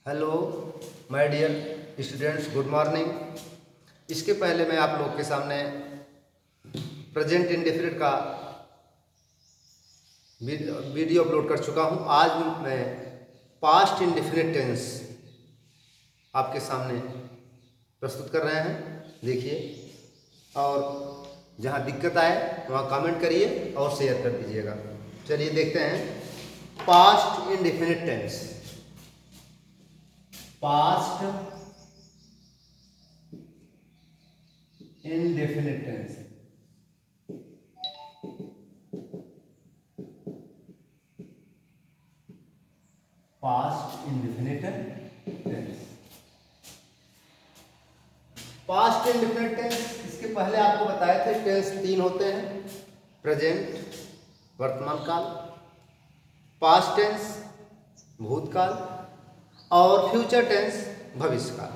Hello my dear students, good morning. इसके पहले मैं आप लोग के सामने प्रेजेंट इंडेफिनिट का वीडियो अपलोड कर चुका हूं। आज मैं पास्ट इंडेफिनिट टेंस आपके सामने प्रस्तुत कर रहे हैं। देखिए, और जहां दिक्कत आए वहां कमेंट करिए और शेयर कर दीजिएगा। चलिए देखते हैं past indefinite tense. Past indefinite tense। Past indefinite tense. Past indefinite tense, इसके पहले आपको बताए थे टेंस तीन होते हैं: प्रेजेंट वर्तमान काल, पास्ट टेंस भूतकाल, और फ्यूचर टेंस भविष्य काल।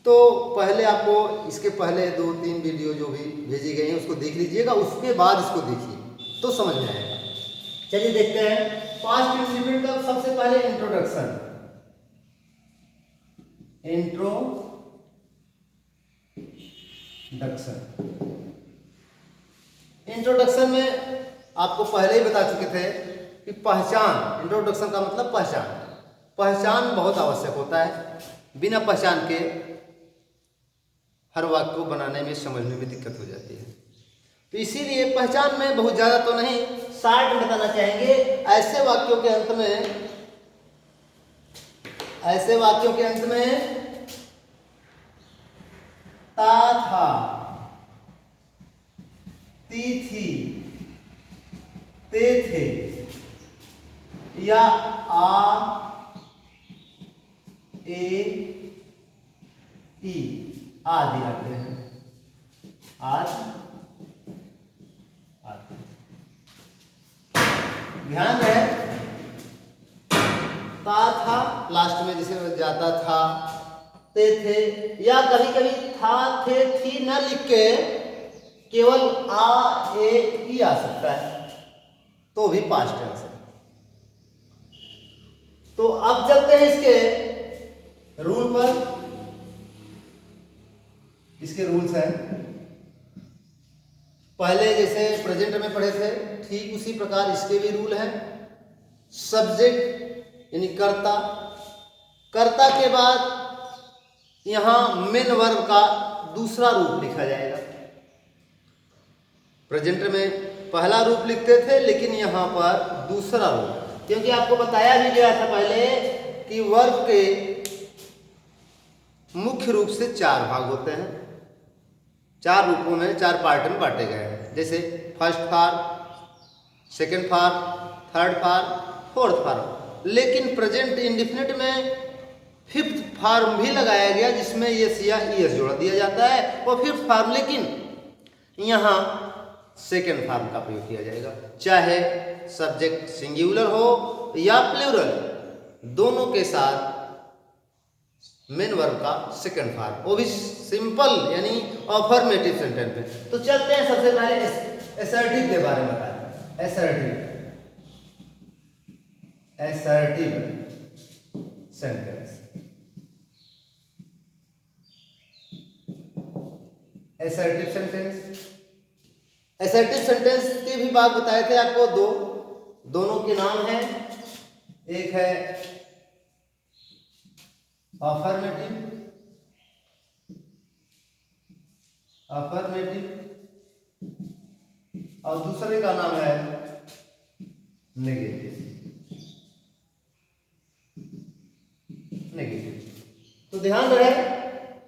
तो पहले आपको इसके पहले 2-3 वीडियो जो भी भेजी गई हैं उसको देख लीजिएगा, उसके बाद इसको देखिए तो समझ में आएगा। चलिए देखते हैं पास्ट इंडेफिनिट का सबसे पहले इंट्रोडक्शन। इंट्रोडक्शन में आपको पहले ही बता चुके थे कि पहचान, इंट्रोडक्शन का मतलब पहचान बहुत आवश्यक होता है। बिना पहचान के हर वाक्य को बनाने में, समझने में दिक्कत हो जाती है। तो इसीलिए पहचान में बहुत ज़्यादा तो नहीं, शार्ट में बताना चाहेंगे। ऐसे वाक्यों के अंत में ता था, ती थी, ते थे या आ ए ई आदि आते हैं। ध्यान रहे, ता था लास्ट में जिसे जाता था, ते थे, या कभी कभी था थे थी न लिख के केवल आ ए ई आ सकता है, तो भी पास्ट टेंस है। तो अब चलते हैं इसके रूल पर। इसके रूल्स हैं, पहले जैसे प्रेजेंट में पढ़े थे ठीक उसी प्रकार इसके भी रूल हैं। सब्जेक्ट यानी कर्ता, कर्ता के बाद यहां मेन वर्ब का दूसरा रूप लिखा जाएगा। प्रेजेंट में पहला रूप लिखते थे, लेकिन यहां पर दूसरा रूप, क्योंकि आपको बताया भी गया था पहले कि वर्ब के मुख्य रूप से 4 भाग होते हैं। 4 रूपों में, 4 पार्ट में बांटे गए हैं, जैसे first form, second form, third form, fourth form. लेकिन प्रेजेंट इंडेफिनिट में फिफ्थ फॉर्म भी लगाया गया, जिसमें एस या ईएस जोड़ दिया जाता है, और फिफ्थ फॉर्म, लेकिन यहाँ सेकंड फॉर्म का प्रयोग किया जाएगा। चाहे सब्जेक्ट सिंगुलर हो या प्लूरल, दोनों के साथ मेन वर्ब का सेकंड फॉर्म, वो भी सिंपल यानी अफर्मेटिव सेंटेंस में। तो चलते हैं सबसे पहले असर्टिव के बारे में बताएं। Assertive sentence. असर्टिव सेंटेंस के भी बात बताए थे आपको। दोनों के नाम हैं, एक है अफर्मेटिव और दूसरे का नाम है नेगेटिव। तो ध्यान रहे,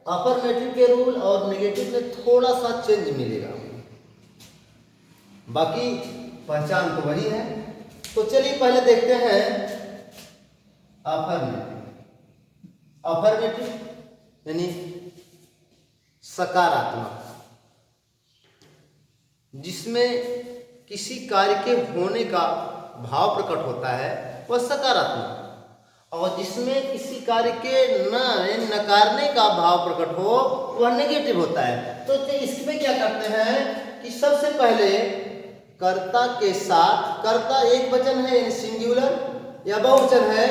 अफर्मेटिव के रूल और नेगेटिव में थोड़ा सा चेंज मिलेगा, बाकी पहचान तो वही है। तो चलिए पहले देखते हैं अफर्मेटिव यानी सकारात्मक, जिसमें किसी कार्य के होने का भाव प्रकट होता है वह सकारात्मक, और जिसमें किसी कार्य के नकारने का भाव प्रकट हो वह नेगेटिव होता है। तो इसमें क्या करते हैं कि सबसे पहले कर्ता के साथ, कर्ता एक वचन है यानी सिंगुलर या बहुवचन है,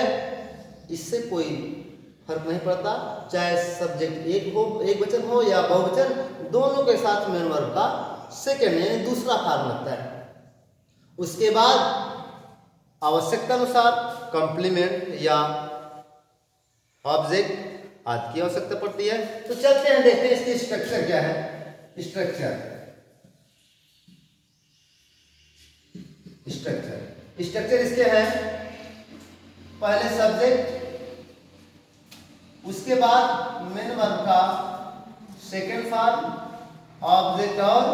इससे कोई फर्क नहीं पड़ता, चाहे सब्जेक्ट एक वचन हो या बहुवचन, दोनों के साथ मेन वर्ब का सेकेंड यानी दूसरा फॉर्म लगता है। उसके बाद आवश्यकता अनुसार कंप्लीमेंट या ऑब्जेक्ट आदि की आवश्यकता पड़ती है। तो चलते हैं देखते हैं इसकी स्ट्रक्चर क्या है। स्ट्रक्चर इसके हैं, पहले सब्जेक्ट, उसके बाद मेन वर्ब का सेकेंड फॉर्म, ऑब्जेक्ट और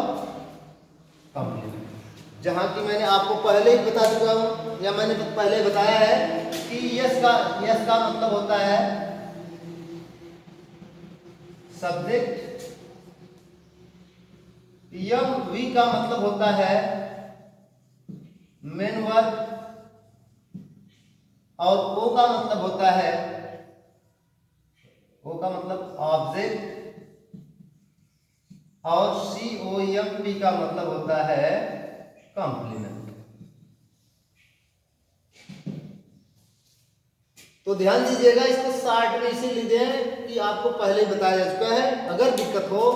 कंप्लीमेंट। जहां की मैंने आपको पहले ही बता चुका हूं या मैंने पहले बताया है कि यस का मतलब होता है सब्जेक्ट, यम वी का मतलब होता है मेन वर्ब और ओ का मतलब होता है ऑब्जेक्ट और COMP का मतलब होता है कंप्लीमेंट। तो ध्यान दीजिएगा, इसको शॉर्ट में इसी लिख दें कि आपको पहले ही बताया जा चुका है। अगर दिक्कत हो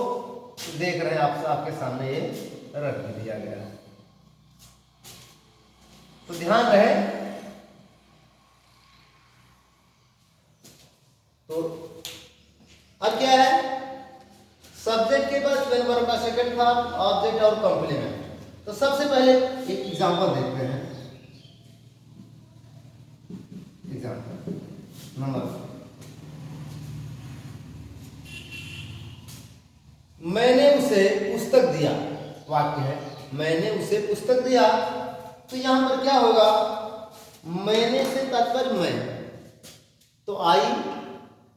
तो देख रहे हैं आपके सामने ये रख दिया गया है, तो ध्यान रहे। तो अब क्या है, सब्जेक्ट के बाद मेन वर्ब का सेकंड फॉर्म, ऑब्जेक्ट और कंप्लीमेंट। तो सबसे पहले एक एग्जांपल देखते हैं। एग्जांपल नंबर, मैंने उसे पुस्तक दिया, वाक्य है मैंने उसे पुस्तक दिया। तो यहां पर क्या होगा, मैंने से तात्पर्य मैं, तो आई,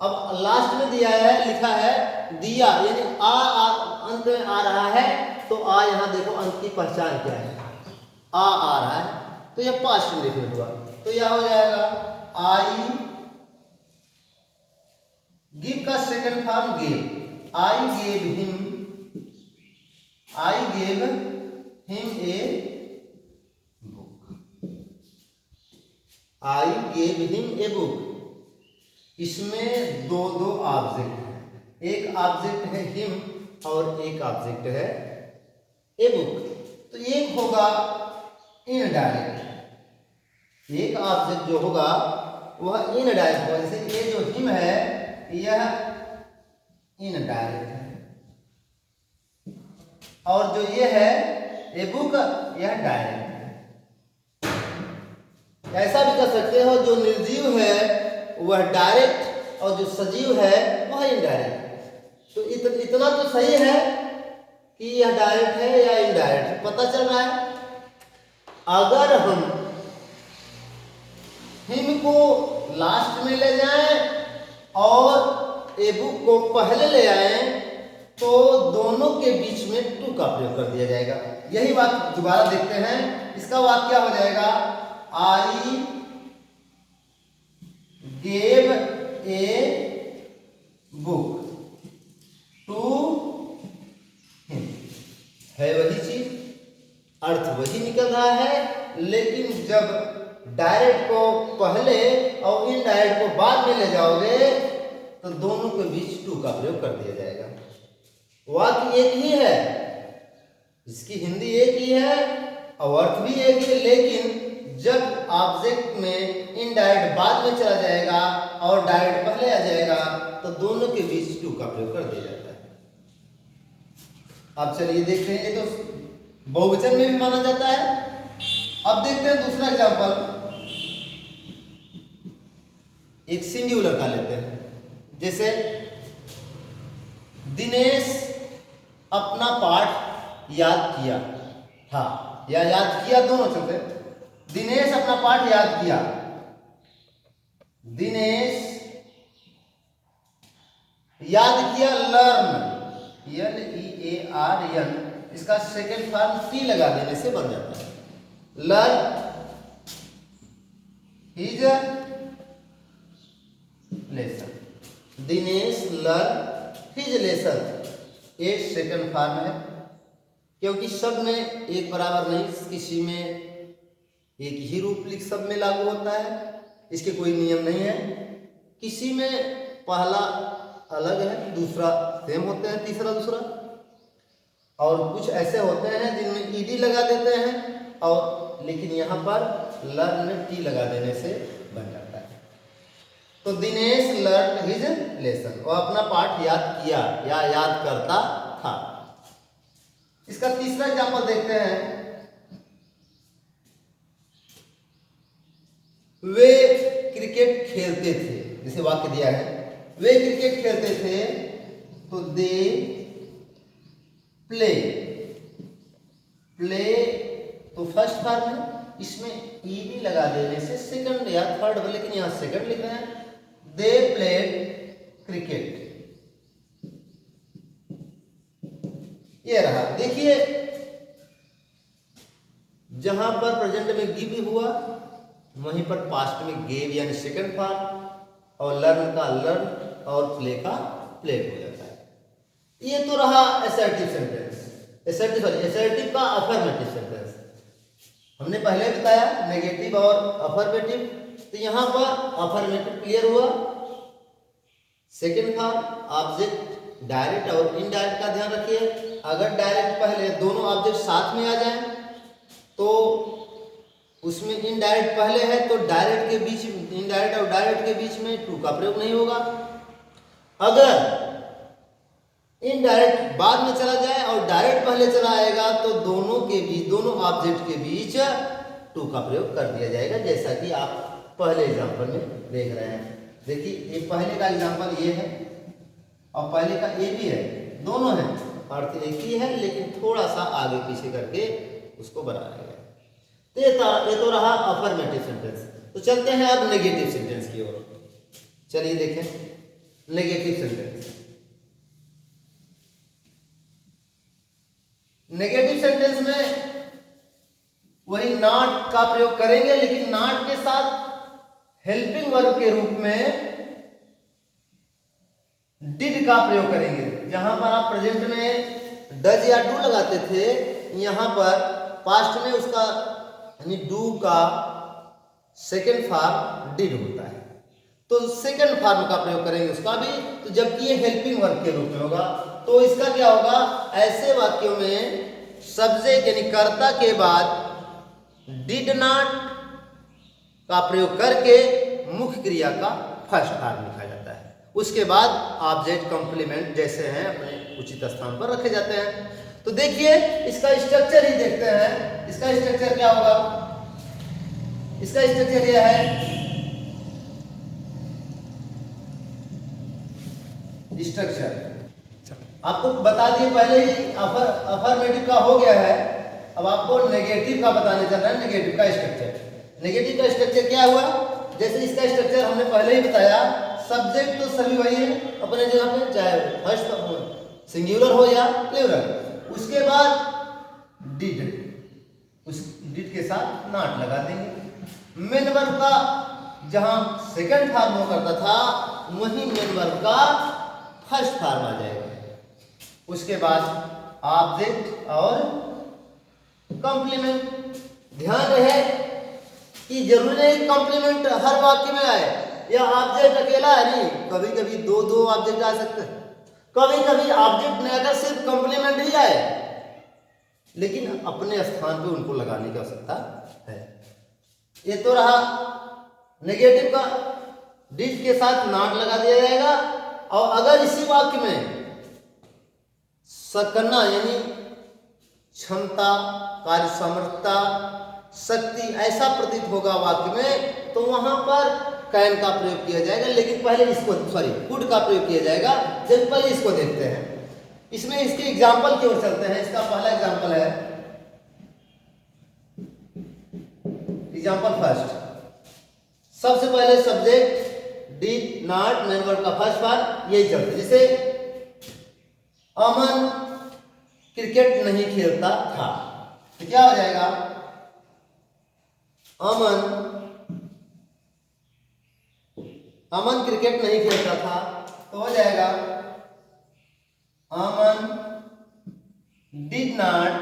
अब लास्ट में दिया है, लिखा है दिया, यानी अंत में आ रहा है, तो आ यहां देखो अंत की पहचान क्या है, आ रहा है, तो यह पास्ट में लिखने हुआ, तो यह हो जाएगा आई गिव का second form gave, I gave him a book, I gave him a book. इसमें दो ऑब्जेक्ट हैं, एक ऑब्जेक्ट है हिम और एक ऑब्जेक्ट है ए बुक। तो एक होगा इनडायरेक्ट, एक ऑब्जेक्ट जो होगा वह इनडायरेक्ट होगा, जैसे ये जो हिम है यह इनडायरेक्ट है, और जो ये है ए बुक यह डायरेक्ट है। ऐसा भी कर सकते हो, जो निर्जीव है वह डायरेक्ट और जो सजीव है वह इनडायरेक्ट। तो इतना तो सही है कि यह डायरेक्ट है या इनडायरेक्ट है, पता चल रहा है। अगर हम हिम को लास्ट में ले जाएं और ए बुक को पहले ले आएं, तो दोनों के बीच में टू का प्रयोग कर दिया जाएगा। यही बात दोबारा देखते हैं, इसका वाक्य क्या हो जाएगा, I gave a book to him, है वही चीज, अर्थ वही निकल रहा है, लेकिन जब डायरेक्ट को पहले और इनडायरेक्ट को बाद में ले जाओगे तो दोनों के बीच टू का प्रयोग कर दिया जाएगा। वाक्य एक ही है, इसकी हिंदी एक ही है और अर्थ भी एक ही है, लेकिन जब ऑब्जेक्ट में इनडायरेक्ट बाद में चला जाएगा और डायरेक्ट पहले आ जाएगा तो दोनों के बीच टू का प्रयोग कर दिया जाता है। अब चलिए देखते हैं, ये तो बहुवचन में भी माना जाता है। अब देखते हैं दूसरा एग्जांपल, एक सिंगुलर का लेते हैं। जैसे दिनेश अपना पाठ याद किया था या याद किया, दोनों चलते। दिनेश अपना पाठ याद किया, दिनेश याद किया, लर्न LEARN, इसका सेकेंड फॉर्म टी लगा देने से बन जाता है, learn his lesson, Dinesh learn his lesson, एक सेकंड फॉर्म है, क्योंकि सब में एक बराबर नहीं, किसी में एक ही रूप लिख सब में लागू होता है, इसके कोई नियम नहीं है। किसी में पहला अलग है, दूसरा सेम होते हैं, तीसरा दूसरा, और कुछ ऐसे होते हैं जिनमें ईडी लगा देते हैं और लेकिन यहाँ पर लर्न में टी लगा देने से बन जाता है। तो दिनेश लर्न हिज लेसन, वो अपना पाठ याद किया या याद करता था। इसका तीसरा एग्जाम्पल देखते हैं। वे क्रिकेट खेलते थे, जैसे वाक्य दिया है वे क्रिकेट खेलते थे, तो दे प्ले, प्ले तो फर्स्ट फॉर्म है, इसमें ईडी लगा देने से सेकंड या थर्ड, लेकिन यहां सेकंड लिख रहे हैं। दे प्लेड क्रिकेट, ये रहा। देखिए जहां पर प्रेजेंट में गिव हुआ वहीं पर पास्ट में गेव यानी सेकंड फॉर्म, और लर्न का लर्न और प्ले का प्लेड हो जाता है। ये तो रहा असर्टिव सेंटेंस, असर्टिव का अफर्मेटिव सेंटेंस। हमने पहले बताया नेगेटिव और अफर्मेटिव, तो यहां पर अफर्मेटिव क्लियर हुआ। सेकंड फॉर्म ऑब्जेक्ट डायरेक्ट और इनडायरेक्ट का ध्यान रखिए। अगर डायरेक्ट पहले दोनों ऑब्जेक्ट साथ में आ जाए तो उसमें इनडायरेक्ट पहले है तो डायरेक्ट के बीच, इनडायरेक्ट और डायरेक्ट के बीच में टू का प्रयोग नहीं होगा। अगर इनडायरेक्ट बाद में चला जाए और डायरेक्ट पहले चला आएगा तो दोनों के बीच, दोनों ऑब्जेक्ट के बीच टू का प्रयोग कर दिया जाएगा, जैसा कि आप पहले एग्जाम्पल में देख रहे हैं। देखिए ये पहले का एग्जाम्पल ये है और पहले का ये भी है, दोनों है, अर्थ एक ही है लेकिन थोड़ा सा आगे पीछे करके उसको बनाया गया। तो ये तो रहा अफर्मेटिव सेंटेंस। तो चलते हैं अब नेगेटिव सेंटेंस की ओर। चलिए देखें नेगेटिव सेंटेंस। नेगेटिव सेंटेंस में वही नॉट का प्रयोग करेंगे, लेकिन नॉट के साथ हेल्पिंग वर्ब के रूप में डिड का प्रयोग करेंगे। जहां पर आप प्रेजेंट में डज या डू लगाते थे, यहां पर पास्ट में उसका यानी डू का सेकेंड फॉर्म डिड होता है, तो सेकेंड फॉर्म का प्रयोग करेंगे उसका भी। तो जबकि ये हेल्पिंग वर्ब के रूप में होगा, तो इसका क्या होगा, ऐसे वाक्यों में सब्जेक्ट यानी कर्ता के बाद डिड नॉट का प्रयोग करके मुख्य क्रिया का फर्स्ट फॉर्म लिखा जाता है। उसके बाद ऑब्जेक्ट कॉम्प्लीमेंट जैसे हैं अपने उचित स्थान पर रखे जाते हैं। तो देखिए इसका स्ट्रक्चर ही देखते हैं। इसका स्ट्रक्चर क्या होगा, इसका स्ट्रक्चर यह है, स्ट्रक्चर आपको बता दिए पहले ही, अफर्मेटिव का हो गया है। अब आपको नेगेटिव का बताने चल रहा है, नेगेटिव का स्ट्रक्चर। नेगेटिव का स्ट्रक्चर क्या हुआ, जैसे इसका स्ट्रक्चर हमने पहले ही बताया, सब्जेक्ट तो सभी वही है अपने जगह पे, चाहे फर्स्ट सिंगुलर हो या प्लूरल। उसके बाद डिड, उस डिड के साथ नॉट लगा देंगे। मेन वर्ब का जहां सेकंड फॉर्म हुआ करता था वहीं मेन वर्ब का फर्स्ट फॉर्म आ जाएगा। उसके बाद ऑब्जेक्ट और कॉम्प्लीमेंट। ध्यान रहे कि जरूरी नहीं कॉम्प्लीमेंट हर वाक्य में आए, या ऑब्जेक्ट अकेला है नहीं, कभी कभी दो दो ऑब्जेक्ट आ सकते हैं, कभी कभी ऑब्जेक्ट में अगर सिर्फ कॉम्प्लीमेंट ही आए लेकिन अपने स्थान पे उनको लगाने की आवश्यकता है। ये तो रहा नेगेटिव का, डिड के साथ नॉट लगा दिया जाएगा। और अगर इसी वाक्य में सकना यानी क्षमता, कार्य सामर्थ्यता, शक्ति ऐसा प्रतीत होगा वाक्य में, तो वहां पर कैन का प्रयोग किया जाएगा, लेकिन पहले इसको कुड का प्रयोग किया जाएगा। जब पहले इसको देखते हैं, इसमें इसके एग्जाम्पल की ओर चलते हैं। इसका पहला एग्जाम्पल है, एग्जाम्पल फर्स्ट। सबसे पहले subject did not main verb का फर्स्ट फॉर्म यही चलते। जैसे अमन क्रिकेट नहीं खेलता था, तो क्या हो जाएगा, अमन क्रिकेट नहीं खेलता था, तो हो जाएगा Aman did not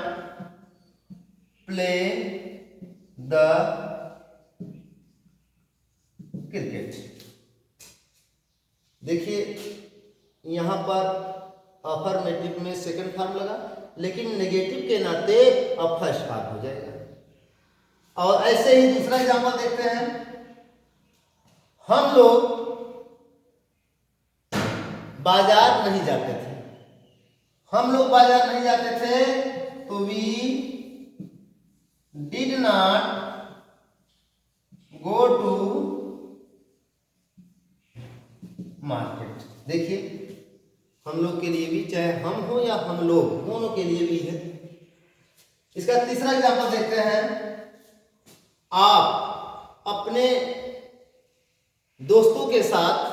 play the cricket. देखिए यहाँ पर अफर्मेटिव में सेकंड फॉर्म लगा, लेकिन नेगेटिव के नाते अब फर्स्ट फॉर्म हो जाएगा। और ऐसे ही दूसरा एग्जांपल देखते हैं। हम लोग बाजार नहीं जाते थे, हम लोग बाजार नहीं जाते थे, तो we did not go to market. देखिए हम लोग के लिए भी, चाहे हम हो या हम लोग, दोनों के लिए भी है। इसका तीसरा एग्जांपल देखते हैं। आप अपने दोस्तों के साथ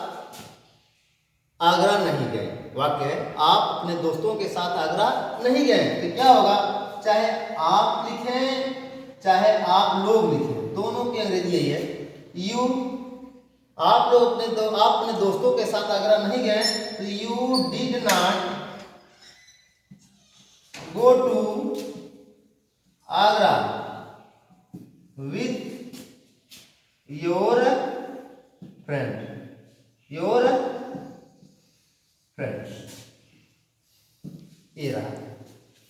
आगरा नहीं गए। वाक्य है, आप अपने दोस्तों के साथ आगरा नहीं गए। तो क्या होगा, चाहे आप लिखें चाहे आप लोग लिखें, दोनों की अंग्रेजी यही है, यू। आप लोग अपने दोस्तों के साथ आगरा नहीं गए, तो you did not go to Agra with your friends. ये रहा।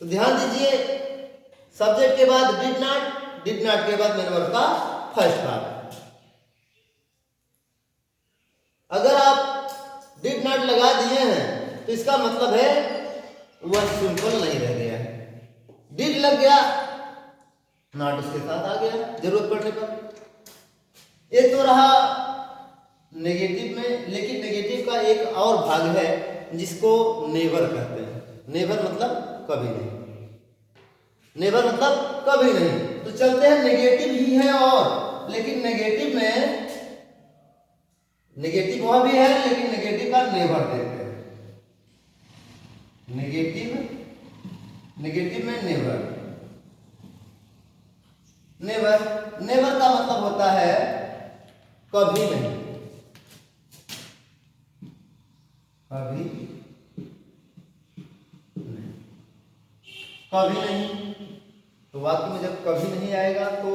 तो ध्यान दीजिए, सब्जेक्ट के बाद डिड नॉट के बाद मेन वर्ब का फर्स्ट पार्ट। अगर आप डिड नॉट लगा दिए हैं तो इसका मतलब है वह सिंपल नहीं रह गया है। डिड लग गया, नॉट उसके साथ आ गया जरूरत पड़ने पर। एक तो रहा नेगेटिव में, लेकिन नेगेटिव का एक और भाग है जिसको नेवर कहते हैं। नेवर मतलब कभी नहीं, नेवर मतलब कभी नहीं। तो चलते हैं, नेगेटिव ही है और, लेकिन नेगेटिव में नेगेटिव वह भी है, लेकिन नेगेटिव का नेवर देते हैं। नेगेटिव में नेवर का मतलब होता है कभी नहीं, कभी नहीं। तो वाक्य में जब कभी नहीं आएगा तो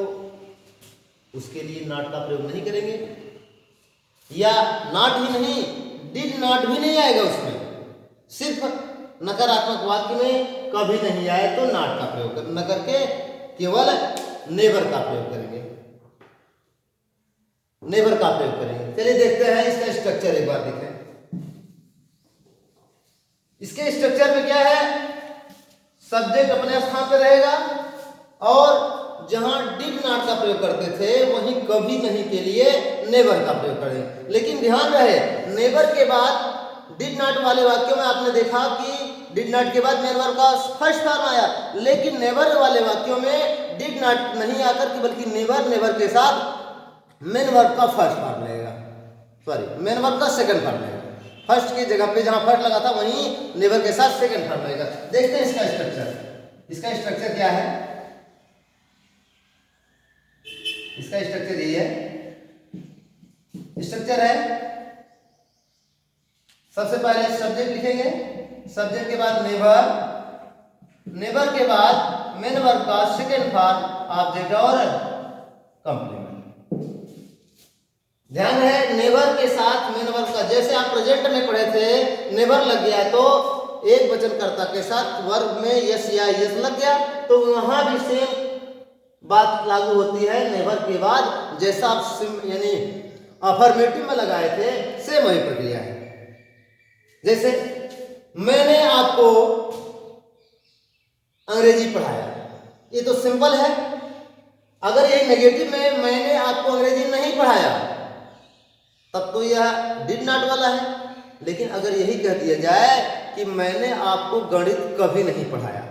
उसके लिए नॉट का प्रयोग नहीं करेंगे, या नॉट ही नहीं, डिड नॉट भी नहीं आएगा उसमें। सिर्फ नकारात्मक वाक्य में कभी नहीं आए तो नॉट का प्रयोग न करके केवल नेवर का प्रयोग करेंगे, नेवर का प्रयोग करेंगे। चलिए देखते हैं इसका स्ट्रक्चर एक बार देखें। इसके स्ट्रक्चर में क्या है, सब्जेक्ट अपने स्थान पर रहेगा और जहां डिड नॉट का प्रयोग करते थे वहीं कभी नहीं के लिए नेवर का प्रयोग करें। लेकिन ध्यान रहे, नेवर के बाद डिड नॉट वाले वाक्यों में आपने देखा कि डिड नॉट के बाद मेन वर्ब का फर्स्ट फॉर्म आया, लेकिन नेवर वाले वाक्यों में डिड नॉट नहीं आकर के बल्कि नेवर के साथ मेन वर्ब का फर्स्ट फॉर्म लगेगा, सॉरी मेन वर्ब का सेकंड फॉर्म लगेगा। फर्स्ट की जगह पे जहां फर्स्ट लगा था वहीं नेवर के साथ सेकंड फॉर्म लगेगा। देखते हैं इसका स्ट्रक्चर। इसका स्ट्रक्चर क्या है, इसका स्ट्रक्चर ये है। स्ट्रक्चर है, सबसे पहले सब्जेक्ट लिखेंगे, सब्जेक्ट के बाद नेवर के बाद मेन वर्ब का सेकंड फॉर्म ऑब्जेक्ट और कंप्लीमेंट। ध्यान है, नेवर के साथ मेन वर्ब का, जैसे आप प्रेजेंट में पढ़े थे, नेवर लग गया तो एक वचनकर्ता के साथ वर्ब में यस या यस लग गया, तो वहां भी सेम बात लागू होती है। नेवर के बाद जैसा आप यानी अफर्मेटिव में लगाए थे, सेम वही प्रक्रिया है। जैसे मैंने आपको अंग्रेजी पढ़ाया, ये तो सिंपल है। अगर ये नेगेटिव में मैंने आपको अंग्रेजी नहीं पढ़ाया तब तो यह डिड नॉट वाला है। लेकिन अगर यही कह दिया जाए कि मैंने आपको गणित कभी नहीं पढ़ाया,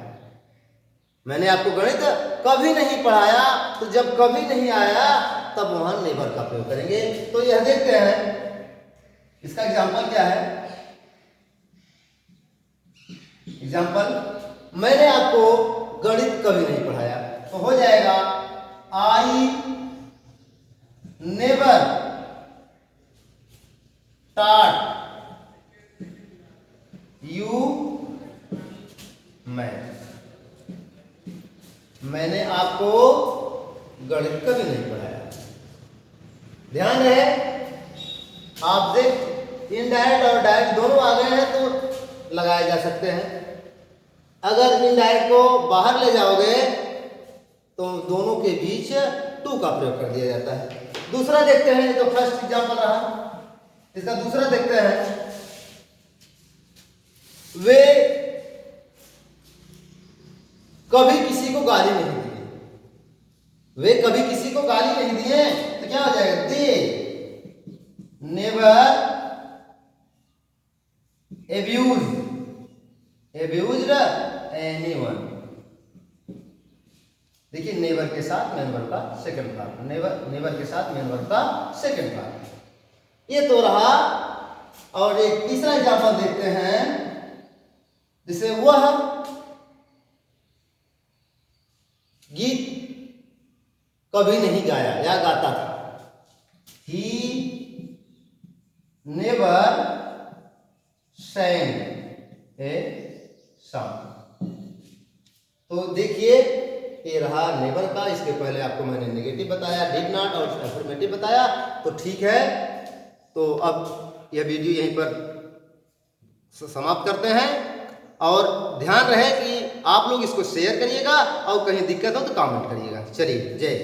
मैंने आपको गणित कभी नहीं पढ़ाया, तो जब कभी नहीं आया तब वहां नेवर का प्रयोग करेंगे। तो यह देखते हैं, इसका एग्जांपल क्या है। एग्जांपल, मैंने आपको गणित कभी नहीं पढ़ाया, तो हो जाएगा आई नेवर taught you मैंने आपको गणित कभी नहीं पढ़ाया। ध्यान है, ऑब्जेक्ट इनडायरेक्ट और डायरेक्ट दोनों आ गए हैं तो लगाए जा सकते हैं। अगर इनडायरेक्ट को बाहर ले जाओगे तो दोनों के बीच टू का प्रयोग कर दिया जाता है। दूसरा देखते हैं, तो फर्स्ट एग्जांपल रहा, इसका दूसरा देखते हैं। वे कभी किसी को गाली नहीं दिए, वे कभी किसी को गाली नहीं दिए, तो क्या हो जाएगा? They never abused anyone. देखिए नेवर के साथ मेन वर्ब का सेकंड पार्ट, नेवर के साथ मेन वर्ब का सेकंड पार्ट, ये तो रहा। और एक तीसरा एग्जांपल देखते हैं, जिसे वह गीत कभी नहीं गाया या गाता था। He never sang a song. तो देखिए ये रहा नेवर का, इसके पहले आपको मैंने नेगेटिव बताया, डिड नॉट और अफर्मेटिव बताया, तो ठीक है। तो अब यह वीडियो यहीं पर समाप्त करते हैं, और ध्यान रहे कि आप लोग इसको शेयर करिएगा, और कहीं दिक्कत हो तो कमेंट करिएगा। चलिए, जय